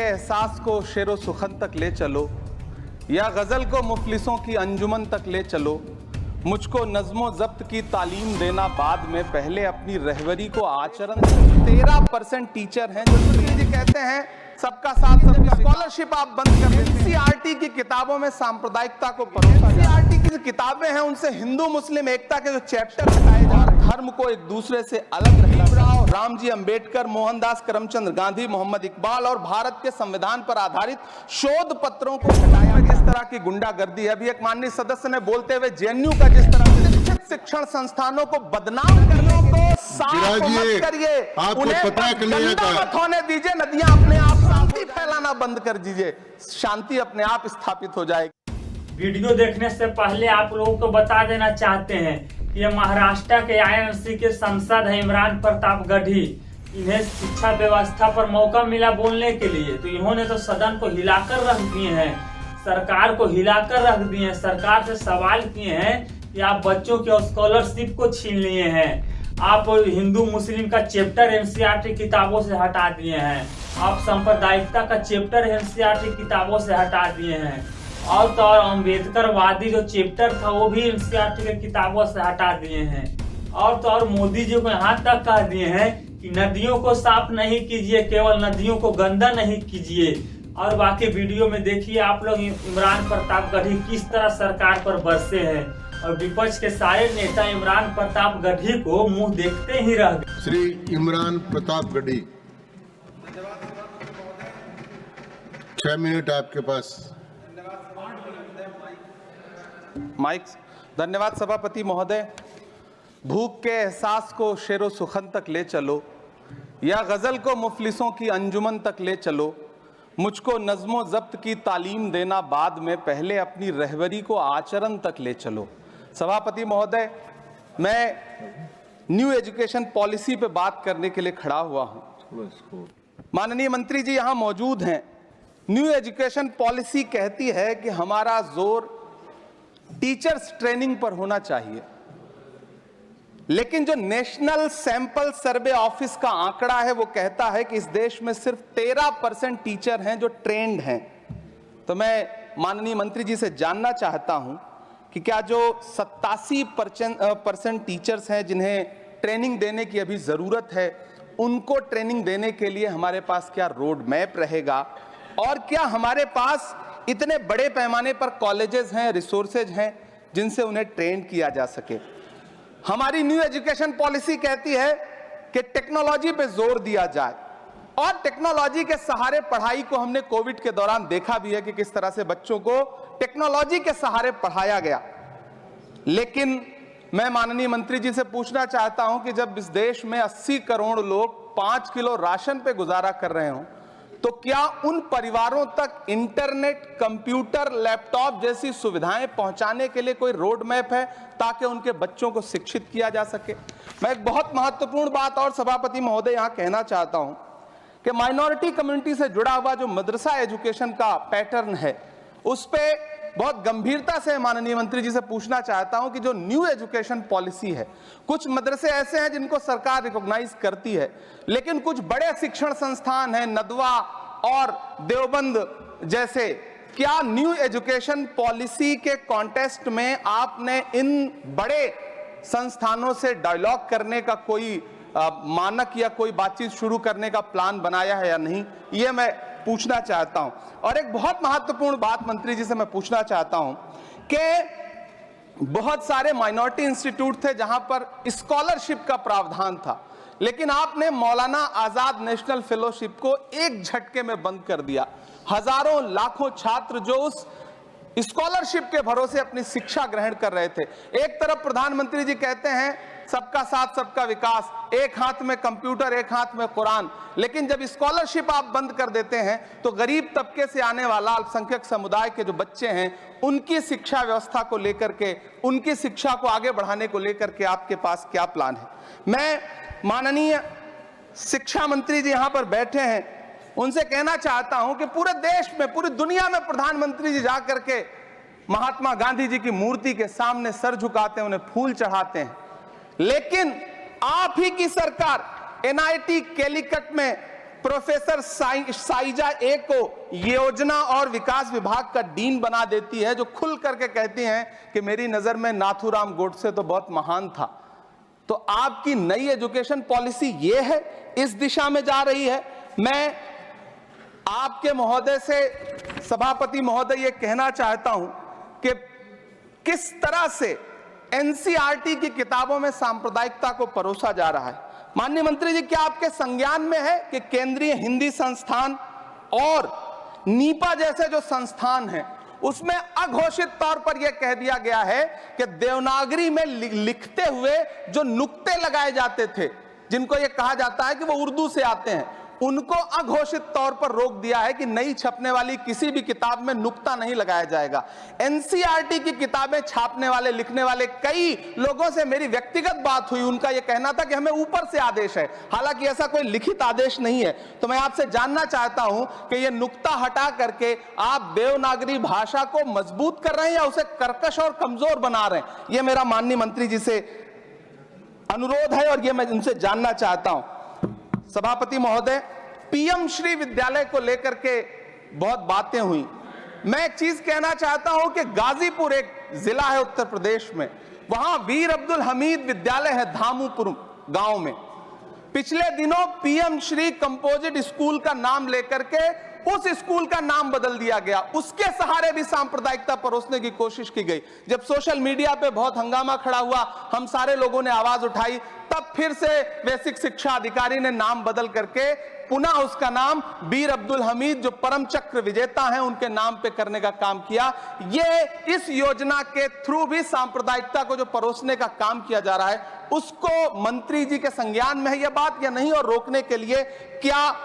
एहसास को शेरो सुखन तक ले चलो, या गजल को मुफलिसों की अंजुमन तक ले चलो। मुझको नज़्मो ज़ब्त की तालीम देना बाद में, पहले अपनी रहबरी को आचरण। 13% टीचर हैं जो जी कहते हैं सबका साथ सबका। स्कॉलरशिप आप बंद कर दें। एनसीईआरटी की किताबों में सांप्रदायिकता को परोसा। एनसीईआरटी की जो किताबें हैं उनसे हिंदू मुस्लिम एकता के जो चैप्टर हटाए जा रहे हैं, धर्म को एक दूसरे से अलग रखना। राम जी अंबेडकर, मोहनदास करमचंद गांधी, मोहम्मद इकबाल और भारत के संविधान पर आधारित शोध पत्रों को हटाया। जिस तरह की गुंडागर्दी है, अभी एक माननीय सदस्य ने बोलते हुए जेएनयू का जिस तरह से शिक्षण संस्थानों को बदनाम करने को साफ मत करिए, उन्हें गंदा मत होने दीजिए। नदियां अपने आप शांति फैलाना बंद कर दीजिए, शांति अपने आप स्थापित हो जाएगी। वीडियो देखने से पहले आप लोगों को बता देना चाहते हैं कि ये महाराष्ट्र के आईएनसी के सांसद है इमरान प्रताप गढ़ी। इन्हें शिक्षा व्यवस्था पर मौका मिला बोलने के लिए, तो इन्होंने तो सदन को हिलाकर रख दिए हैं, सरकार को हिलाकर रख दिए हैं। सरकार से सवाल किए हैं कि आप बच्चों के स्कॉलरशिप को छीन लिए हैं, आप हिंदू मुस्लिम का चैप्टर एनसीईआरटी किताबों से हटा दिए हैं, आप सांप्रदायिकता का चैप्टर एनसीईआरटी किताबों से हटा दिए हैं, और तो और अम्बेडकरवादी जो चैप्टर था वो भी एनसीईआरटी के किताबों से हटा दिए हैं। और तो और मोदी जी को यहाँ तक कह दिए हैं कि नदियों को साफ नहीं कीजिए, केवल नदियों को गंदा नहीं कीजिए। और बाकी वीडियो में देखिए आप लोग इमरान प्रताप गढ़ी किस तरह सरकार पर बरसे हैं, और विपक्ष के सारे नेता इमरान प्रताप गढ़ी को मुंह देखते ही रह गए। श्री इमरान प्रताप गढ़ी, 6 मिनट आपके पास। माइक। धन्यवाद सभापति महोदय। भूख के एहसास को शेरो सुखन तक ले चलो, या गजल को मुफलिसों की अंजुमन तक ले चलो। मुझको नज़्मो ज़ब्त की तालीम देना बाद में, पहले अपनी रहबरी को आचरण तक ले चलो। सभापति महोदय, मैं न्यू एजुकेशन पॉलिसी पे बात करने के लिए खड़ा हुआ हूं। माननीय मंत्री जी यहां मौजूद हैं। न्यू एजुकेशन पॉलिसी कहती है कि हमारा जोर टीचर्स ट्रेनिंग पर होना चाहिए, लेकिन जो नेशनल सैंपल सर्वे ऑफिस का आंकड़ा है वो कहता है कि इस देश में सिर्फ 13% टीचर हैं जो ट्रेंड हैं। तो मैं माननीय मंत्री जी से जानना चाहता हूं कि क्या जो 87% टीचर्स हैं जिन्हें ट्रेनिंग देने की अभी जरूरत है, उनको ट्रेनिंग देने के लिए हमारे पास क्या रोड मैप रहेगा, और क्या हमारे पास इतने बड़े पैमाने पर कॉलेजेस हैं, रिसोर्सेज हैं जिनसे उन्हें ट्रेन किया जा सके। हमारी न्यू एजुकेशन पॉलिसी कहती है कि टेक्नोलॉजी पे जोर दिया जाए, और टेक्नोलॉजी के सहारे पढ़ाई को हमने कोविड के दौरान देखा भी है कि किस तरह से बच्चों को टेक्नोलॉजी के सहारे पढ़ाया गया। लेकिन मैं माननीय मंत्री जी से पूछना चाहता हूं कि जब इस देश में 80 करोड़ लोग 5 किलो राशन पे गुजारा कर रहे हों, तो क्या उन परिवारों तक इंटरनेट, कंप्यूटर, लैपटॉप जैसी सुविधाएं पहुंचाने के लिए कोई रोड मैप है ताकि उनके बच्चों को शिक्षित किया जा सके? मैं एक बहुत महत्वपूर्ण बात और सभापति महोदय यहां कहना चाहता हूं कि माइनॉरिटी कम्युनिटी से जुड़ा हुआ जो मदरसा एजुकेशन का पैटर्न है, उस पे बहुत गंभीरता से माननीय मंत्री जी से पूछना चाहता हूं कि जो न्यू एजुकेशन पॉलिसी है, कुछ मदरसे ऐसे हैं जिनको सरकार रिकॉग्नाइज करती है, लेकिन कुछ बड़े शिक्षण संस्थान हैं, नदवा और देवबंद जैसे, क्या न्यू एजुकेशन पॉलिसी के कॉन्टेस्ट में आपने इन बड़े संस्थानों से डायलॉग करने का कोई मानक या कोई बातचीत शुरू करने का प्लान बनाया है या नहीं, ये मैं पूछना चाहता हूं। और एक बहुत महत्वपूर्ण बात मंत्री जी से मैं पूछना चाहता हूं कि बहुत सारे माइनॉरिटी इंस्टीट्यूट थे जहां पर स्कॉलरशिप का प्रावधान था, लेकिन आपने मौलाना आजाद नेशनल फेलोशिप को एक झटके में बंद कर दिया। हजारों लाखों छात्र जो उस स्कॉलरशिप के भरोसे अपनी शिक्षा ग्रहण कर रहे थे। एक तरफ प्रधानमंत्री जी कहते हैं सबका साथ सबका विकास, एक हाथ में कंप्यूटर एक हाथ में कुरान, लेकिन जब स्कॉलरशिप आप बंद कर देते हैं तो गरीब तबके से आने वाला अल्पसंख्यक समुदाय के जो बच्चे हैं उनकी शिक्षा व्यवस्था को लेकर के, उनकी शिक्षा को आगे बढ़ाने को लेकर के आपके पास क्या प्लान है? मैं माननीय शिक्षा मंत्री जी यहां पर बैठे हैं, उनसे कहना चाहता हूं कि पूरे देश में, पूरी दुनिया में प्रधानमंत्री जी जाकर के महात्मा गांधी जी की मूर्ति के सामने सर झुकाते हैं, उन्हें फूल चढ़ाते हैं, लेकिन आप ही की सरकार एनआईटी कैलीकट में प्रोफेसर साइजा ए को योजना और विकास विभाग का डीन बना देती है, जो खुल करके कहती हैं कि मेरी नजर में नाथूराम गोडसे तो बहुत महान था। तो आपकी नई एजुकेशन पॉलिसी ये है, इस दिशा में जा रही है। मैं आपके महोदय से, सभापति महोदय, ये कहना चाहता हूं कि किस तरह से एनसीईआरटी की किताबों में सांप्रदायिकता को परोसा जा रहा है। माननीय मंत्री जी, क्या आपके संज्ञान में है कि केंद्रीय हिंदी संस्थान और नीपा जैसे जो संस्थान हैं उसमें अघोषित तौर पर यह कह दिया गया है कि देवनागरी में लिखते हुए जो नुक्ते लगाए जाते थे, जिनको यह कहा जाता है कि वो उर्दू से आते हैं, उनको अघोषित तौर पर रोक दिया है कि नई छपने वाली किसी भी किताब में नुक्ता नहीं लगाया जाएगा। एनसीईआरटी की किताबें छापने वाले, लिखने वाले कई लोगों से मेरी व्यक्तिगत बात हुई, उनका यह कहना था कि हमें ऊपर से आदेश है, हालांकि ऐसा कोई लिखित आदेश नहीं है। तो मैं आपसे जानना चाहता हूं कि यह नुक्ता हटा करके आप देवनागरी भाषा को मजबूत कर रहे हैं या उसे कर्कश और कमजोर बना रहे हैं? यह मेरा माननीय मंत्री जी से अनुरोध है और यह मैं उनसे जानना चाहता हूं। सभापति महोदय, पीएम श्री विद्यालय को लेकर के बहुत बातें हुई। मैं एक चीज कहना चाहता हूं कि गाजीपुर एक जिला है उत्तर प्रदेश में, वहां वीर अब्दुल हमीद विद्यालय है धामूपुर गांव में। पिछले दिनों पीएम श्री कंपोजिट स्कूल का नाम लेकर के उस स्कूल का नाम बदल दिया गया, उसके सहारे भी सांप्रदायिकता परोसने की कोशिश की गई। जब सोशल मीडिया पे बहुत हंगामा खड़ा हुआ, हम सारे लोगों ने आवाज उठाई, तब फिर से बेसिक शिक्षा अधिकारी ने नाम बदल करके पुनः उसका नाम वीर अब्दुल हमीद, जो परम चक्र विजेता हैं, उनके नाम पे करने का काम किया। ये इस योजना के थ्रू भी सांप्रदायिकता को जो परोसने का काम किया जा रहा है, उसको मंत्री जी के संज्ञान में है यह बात या नहीं, और रोकने के लिए क्या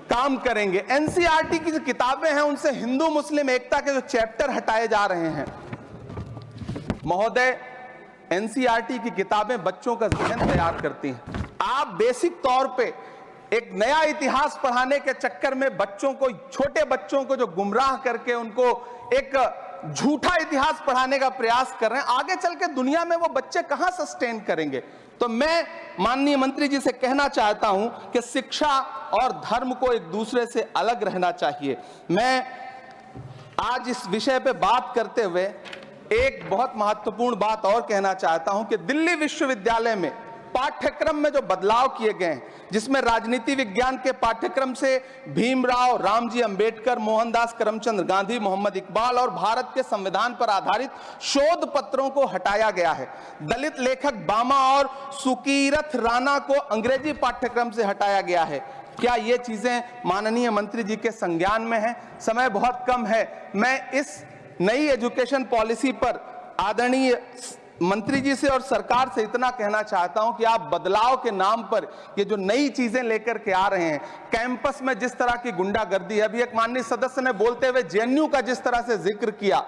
काम करेंगे? एनसीईआरटी की जो किताबें हैं उनसे हिंदू मुस्लिम एकता के जो चैप्टर हटाए जा रहे हैं। महोदय, एनसीईआरटी की किताबें बच्चों का ज़हन तैयार करती हैं। आप बेसिक तौर पे एक नया इतिहास पढ़ाने के चक्कर में बच्चों को, छोटे बच्चों को जो गुमराह करके उनको एक झूठा इतिहास पढ़ाने का प्रयास कर रहे हैं, आगे चल के दुनिया में वो बच्चे कहां सस्टेन करेंगे? तो मैं माननीय मंत्री जी से कहना चाहता हूं कि शिक्षा और धर्म को एक दूसरे से अलग रहना चाहिए। मैं आज इस विषय पे बात करते हुए एक बहुत महत्वपूर्ण बात और कहना चाहता हूं कि दिल्ली विश्वविद्यालय में पाठ्यक्रम में जो बदलाव किए गए हैं, जिसमें राजनीति विज्ञान के पाठ्यक्रम से भीमराव रामजी अंबेडकर, मोहनदास करमचंद गांधी, मोहम्मद इकबाल और भारत के संविधान पर आधारित शोध पत्रों को हटाया गया है। दलित लेखक बामा और सुकीरथ राणा को अंग्रेजी पाठ्यक्रम से हटाया गया है। क्या ये चीजें माननीय मंत्री जी के संज्ञान में है? समय बहुत कम है। मैं इस नई एजुकेशन पॉलिसी पर आदरणीय मंत्री जी से और सरकार से इतना कहना चाहता हूं कि आप बदलाव के नाम पर ये जो नई चीजें लेकर के आ रहे हैं, कैंपस में जिस तरह की गुंडागर्दी, अभी एक माननीय सदस्य ने बोलते हुए जेएनयू का जिस तरह से जिक्र किया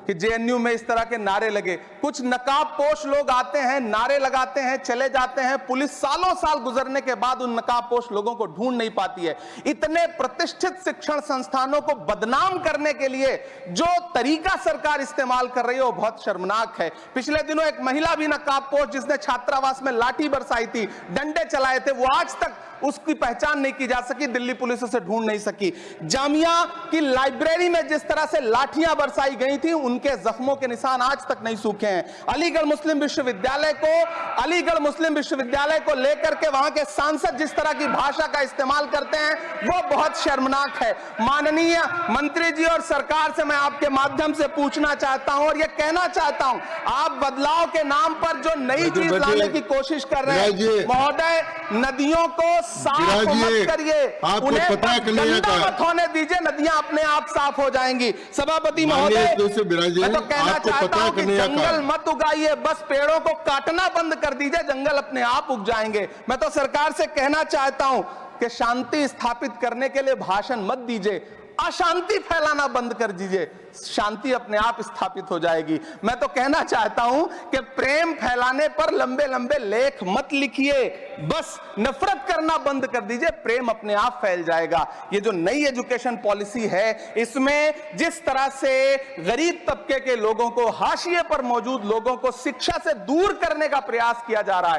कि जेएनयू में इस तरह के नारे लगे, कुछ नकाबपोश लोग आते हैं, नारे लगाते हैं, चले जाते हैं, पुलिस सालों साल गुजरने के बाद उन नकाबपोश लोगों को ढूंढ नहीं पाती है। इतने प्रतिष्ठित शिक्षण संस्थानों को बदनाम करने के लिए जो तरीका सरकार इस्तेमाल कर रही है वो बहुत शर्मनाक है। पिछले दिनों एक महिला भी नकाबपोश, जिसने छात्रावास में लाठी बरसाई थी, डंडे चलाए थे, वो आज तक उसकी पहचान नहीं की जा सकी, दिल्ली पुलिस उसे ढूंढ नहीं सकी। जामिया की लाइब्रेरी में जिस तरह से लाठियां बरसाई गई थी, उनके जख्मों के निशान आज तक नहीं सूखे हैं। अलीगढ़ मुस्लिम विश्वविद्यालय को लेकर के वहां के सांसद जिस तरह की भाषा का इस्तेमाल करते हैं, वो बहुत शर्मनाक है। माननीय मंत्री जी और सरकार से मैं आपके माध्यम से पूछना चाहता हूं और यह कहना चाहता हूं, आप बदलाव के नाम पर जो नई चीज लाने की कोशिश कर रहे हैं, महोदय, नदियों को साफ मत करिए, उन्हें गंदा मत होने दीजिए, नदियां अपने आप साफ हो जाएंगी। सभापति महोदय, मैं तो कहना चाहता हूं कि जंगल मत उगाइए, बस पेड़ों को काटना बंद कर दीजिए, जंगल अपने आप उग जाएंगे। मैं तो सरकार से कहना चाहता हूं कि शांति स्थापित करने के लिए भाषण मत दीजिए, अशांति फैलाना बंद कर दीजिए, शांति अपने आप स्थापित हो जाएगी। मैं तो कहना चाहता हूं कि प्रेम फैलाने पर लंबे लंबे लेख मत लिखिए, बस नफरत करना बंद कर दीजिए, प्रेम अपने आप फैल जाएगा। ये जो नई एजुकेशन पॉलिसी है, इसमें जिस तरह से गरीब तबके के लोगों को, हाशिए पर मौजूद लोगों को शिक्षा से दूर करने का प्रयास किया जा रहा है,